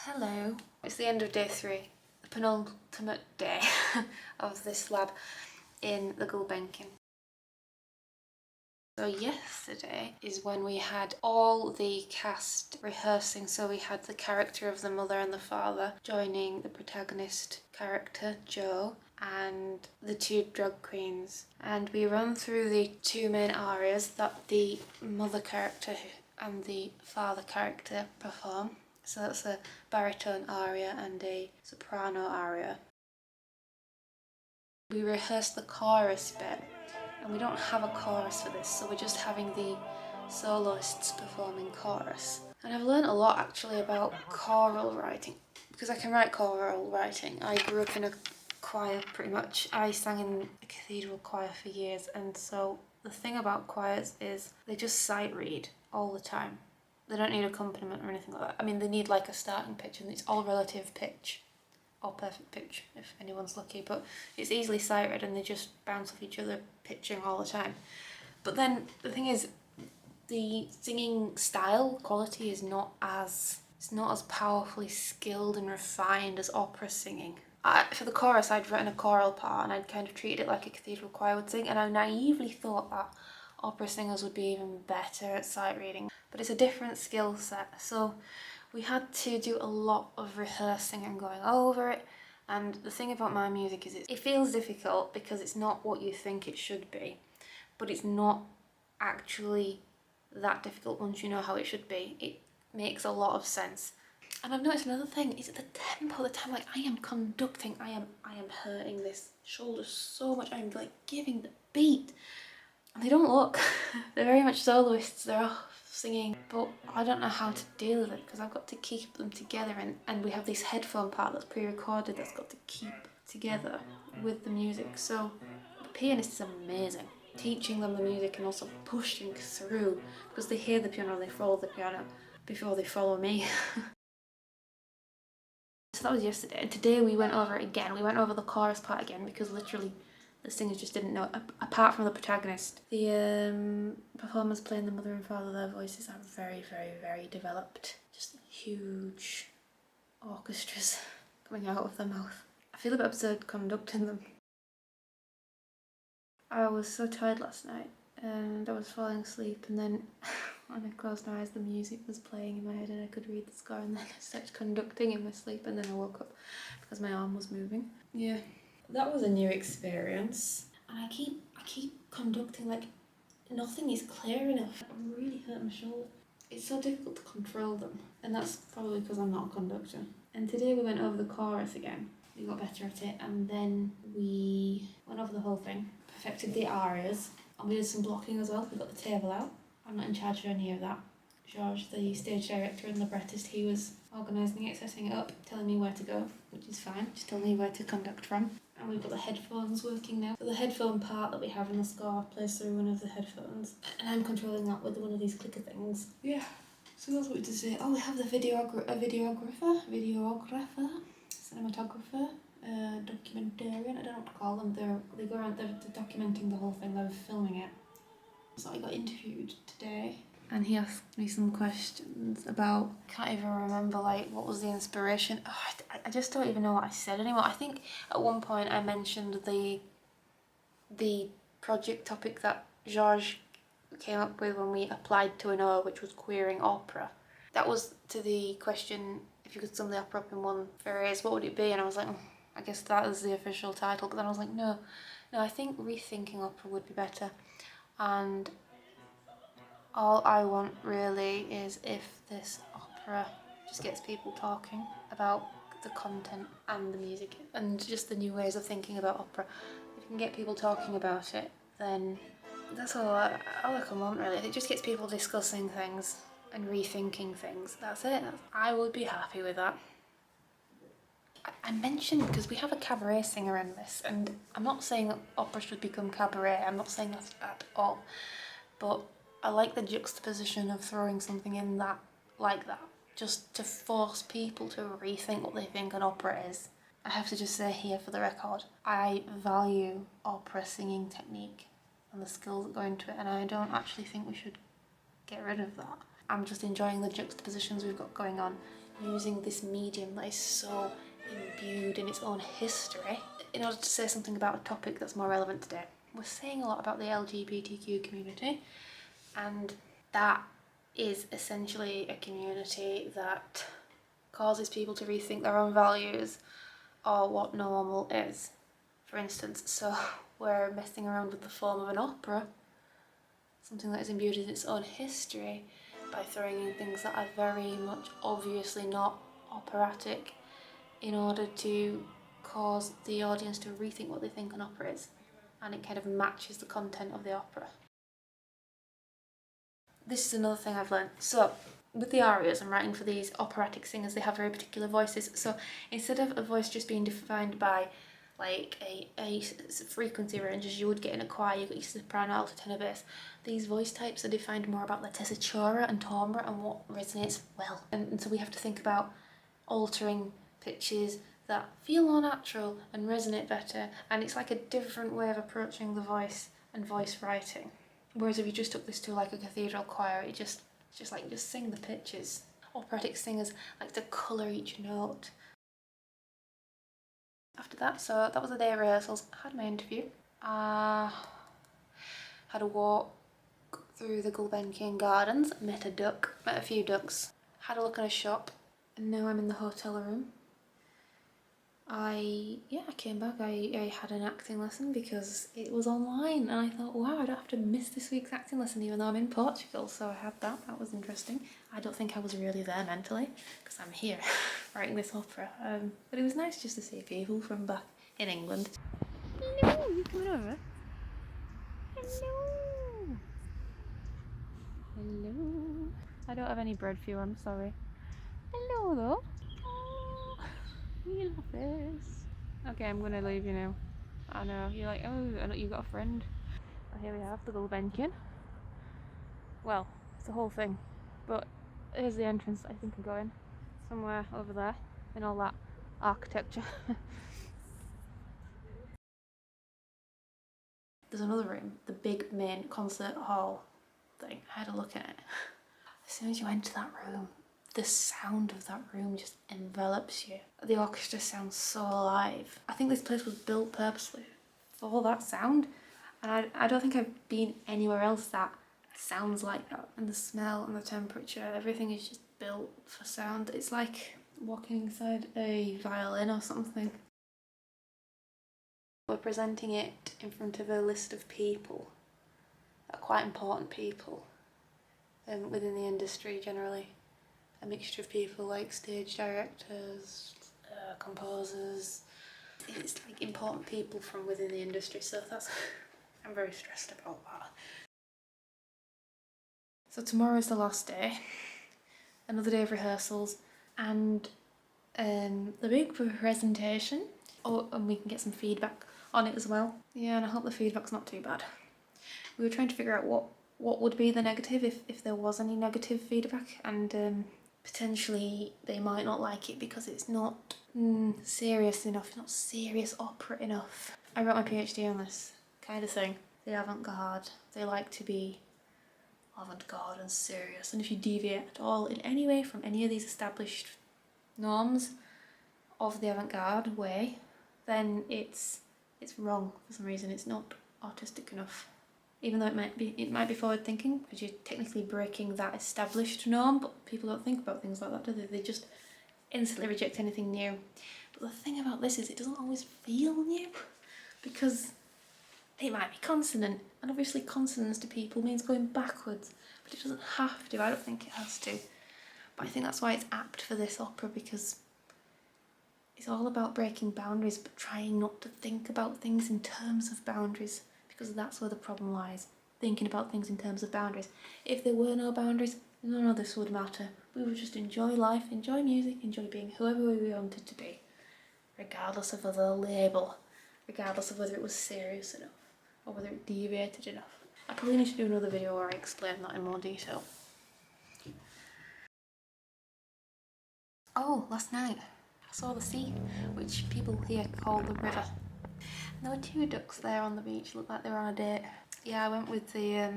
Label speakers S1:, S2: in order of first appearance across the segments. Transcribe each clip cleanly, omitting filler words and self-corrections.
S1: Hello. It's the end of day 3, the penultimate day of this lab in the Gulbenkian. So yesterday is when we had all the cast rehearsing, so we had the character of the mother and the father joining the protagonist character, Jo, and the 2 drag queens. And we run through the 2 main arias that the mother character and the father character perform. So that's a baritone aria and a soprano aria. We rehearsed the chorus bit, and we don't have a chorus for this, so we're just having the soloists performing chorus. And I've learned a lot actually about choral writing, because I can write choral writing. I grew up in a choir pretty much. I sang in a cathedral choir for years, and so the thing about choirs is they just sight read all the time. They don't need accompaniment or anything like that. I mean, they need like a starting pitch, and it's all relative pitch, or perfect pitch if anyone's lucky, but it's easily sight read and they just bounce off each other pitching all the time. But then the thing is, the singing style quality is not as powerfully skilled and refined as opera singing. For the chorus, I'd written a choral part and I'd kind of treated it like a cathedral choir would sing, and I naively thought that opera singers would be even better at sight reading, but it's a different skill set. So we had to do a lot of rehearsing and going over it. And the thing about my music is it feels difficult because it's not what you think it should be, but it's not actually that difficult once you know how it should be. It makes a lot of sense. And I've noticed another thing is the tempo, the time like I am conducting, I am hurting this shoulder so much. I'm like giving the beat. And they don't look, they're very much soloists, they're off singing, but I don't know how to deal with it because I've got to keep them together, and we have this headphone part that's pre-recorded that's got to keep together with the music. So the pianist is amazing, teaching them the music and also pushing through, because they hear the piano and they follow the piano before they follow me. So that was yesterday, and today we went over it again. We went over the chorus part again because literally the singers just didn't know it. Apart from the protagonist, the performers playing the mother and father, their voices are very, very, very developed. Just huge orchestras coming out of their mouth. I feel a bit absurd conducting them. I was so tired last night and I was falling asleep, and then when I closed my eyes the music was playing in my head and I could read the score, and then I started conducting in my sleep, and then I woke up because my arm was moving. Yeah. That was a new experience, and I keep conducting like nothing is clear enough. It really hurt my shoulder. It's so difficult to control them, and that's probably because I'm not a conductor. And today we went over the chorus again. We got better at it, and then we went over the whole thing, perfected the arias, and we did some blocking as well. We got the table out. I'm not in charge of any of that. George, the stage director and librettist, he was organising it, setting it up, telling me where to go, which is fine, just telling me where to conduct from. And we've got the headphones working now. So the headphone part that we have in the score plays through one of the headphones, and I'm controlling that with one of these clicker things. Yeah, so that's what we did today. Oh, we have the videographer, cinematographer, documentarian, I don't know what to call them. They go around, they're documenting the whole thing, they're filming it. So I got interviewed today, and he asked me some questions about, I can't even remember like what was the inspiration. I just don't even know what I said anymore. I think at one point I mentioned the project topic that Georges came up with when we applied to enoa, which was queering opera. That was to the question, if you could sum the opera up in one phrase, what would it be? And I was like, I guess that is the official title. But then I was like, no, I think rethinking opera would be better. And all I want really is if this opera just gets people talking about the content and the music and just the new ways of thinking about opera. If you can get people talking about it, then that's all I can want really. If it just gets people discussing things and rethinking things, that's it. I would be happy with that. I mentioned, because we have a cabaret singer in this, and I'm not saying that opera should become cabaret, I'm not saying that at all, but I like the juxtaposition of throwing something in that, like that, just to force people to rethink what they think an opera is. I have to just say here for the record, I value opera singing technique and the skills that go into it, and I don't actually think we should get rid of that. I'm just enjoying the juxtapositions we've got going on. using this medium that is so imbued in its own history in order to say something about a topic that's more relevant today. We're saying a lot about the LGBTQ community, and that is essentially a community that causes people to rethink their own values or what normal is. For instance, so we're messing around with the form of an opera, something that is imbued in its own history, by throwing in things that are very much obviously not operatic in order to cause the audience to rethink what they think an opera is, and it kind of matches the content of the opera. This is another thing I've learned. So with the arias, I'm writing for these operatic singers, they have very particular voices. So instead of a voice just being defined by like a frequency range as you would get in a choir, you've got your soprano, alto, tenor, bass. These voice types are defined more about the tessitura and timbre and what resonates well. And so we have to think about altering pitches that feel more natural and resonate better, and it's like a different way of approaching the voice and voice writing. Whereas if you just took this to like a cathedral choir, it's just like sing the pitches. Operatic singers like to colour each note. After that, so that was the day of rehearsals. I had my interview. Had a walk through the Gulbenkian gardens, met a few ducks, had a look at a shop, and now I'm in the hotel room. I came back, I had an acting lesson because it was online, and I thought, wow, I don't have to miss this week's acting lesson even though I'm in Portugal, so I had that was interesting. I don't think I was really there mentally because I'm here writing this opera, but it was nice just to see people from back in England. Hello, you coming over? Hello! Hello! I don't have any bread for you, I'm sorry. Hello though! Oh, you love this. Okay, I'm gonna leave you now. I know, you're like, oh, I know you got a friend. Well, here we have the Gulbenkian. Well, it's the whole thing. But here's the entrance I think I'm going. Somewhere over there, in all that architecture. There's another room, the big main concert hall thing. I had a look at it. As soon as you enter that room, the sound of that room just envelops you. The orchestra sounds so alive. I think this place was built purposely for that sound, and I don't think I've been anywhere else that sounds like that. And the smell and the temperature, everything is just built for sound. It's like walking inside a violin or something. We're presenting it in front of a list of people, that are quite important people within the industry generally. A mixture of people like stage directors, composers. It's like important people from within the industry, so I'm very stressed about that. So tomorrow is the last day, another day of rehearsals, and the big presentation. Oh, and we can get some feedback on it as well. Yeah, and I hope the feedback's not too bad. We were trying to figure out what would be the negative if there was any negative feedback, and potentially they might not like it because it's not serious enough, not serious opera enough. I wrote my PhD on this kind of thing. The avant-garde, they like to be avant-garde and serious, and if you deviate at all in any way from any of these established norms of the avant-garde way, then it's wrong for some reason. It's not artistic enough. Even though it might be forward thinking because you're technically breaking that established norm, but people don't think about things like that, do they? They just instantly reject anything new. But the thing about this is it doesn't always feel new because it might be consonant, and obviously consonance to people means going backwards, but it doesn't have to. I don't think it has to. But I think that's why it's apt for this opera, because it's all about breaking boundaries but trying not to think about things in terms of boundaries, because that's where the problem lies, thinking about things in terms of boundaries. If there were no boundaries, none of this would matter. We would just enjoy life, enjoy music, enjoy being whoever we wanted to be, regardless of the label, regardless of whether it was serious enough or whether it deviated enough. I probably need to do another video where I explain that in more detail. Oh, last night I saw the sea, which people here call the river. There were two ducks there on the beach, looked like they were on a date. Yeah, I went with the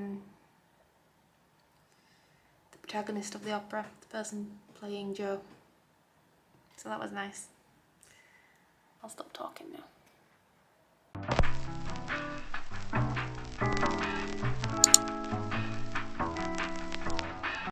S1: protagonist of the opera, the person playing Joe. So that was nice. I'll stop talking now.